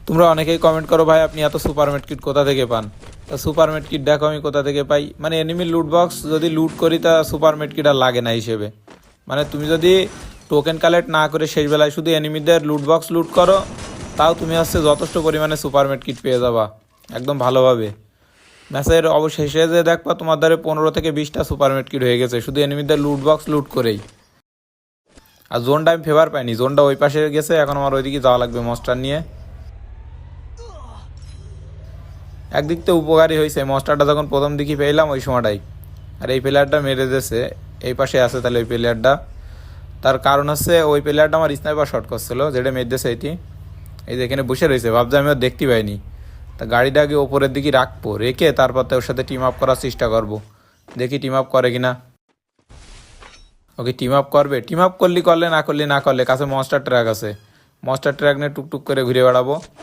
তোমরা অনেকেই কমেন্ট করো ভাই আপনি এত সুপার মেড কিট কোথা থেকে পান। তা সুপার মেড কিট দেখো আমি কোথা থেকে পাই, মানে এনিমি লুট বক্স যদি লুট করি তা সুপার মেড কিট আর লাগে না হিসেবে। মানে তুমি যদি টোকেন কালেক্ট না করে শেষ বেলায় শুধু এনিমিদের লুট বক্স লুট করো, তাও তুমি যথেষ্ট পরিমাণে সুপার মেড কিট পেয়ে যাবা একদম ভালোভাবে। ম্যাচের অবশেষে যে দেখবা তোমার দ্বারা 15 থেকে 20টা সুপার মেড কিট হয়ে গেছে শুধু এনিমিদের লুট বক্স লুট করেই। আর জোনটা আমি ফেভার পাইনি, জোনটা ওই পাশে গেছে, এখন আমার ওইদিকে যাওয়া লাগবে মস্টার নিয়ে। একদিক তো উপকারী হয়েছে মস্টারটা যখন প্রথম দিকে পেলাম ওই সময়টাই। আর এই প্লেয়ারটা মেরে দিয়েছে, এই পাশে আছে তাহলে ওই প্লেয়ারটা। তার কারণ ওই প্লেয়ারটা আমার স্নাইপার শট করছিল যেটা মেরে দিয়েছে এটি। এই যে এখানে বসে রয়েছে, ভাবছি আমি ওর দেখতে পাইনি। তা গাড়িটা আগে ওপরের দিকে রাখবো, রেখে তারপর তো ওর সাথে টিম আপ করার চেষ্টা করব। দেখি টিম আপ করে কিনা। ওকে টিম আপ করবে, টিম আপ করলে করলে, না করলে না করলে, কাছে মনস্টার ট্র্যাক আছে, মনস্টার ট্র্যাক নিয়ে টুকটুক করে ঘুরে বেড়াবো।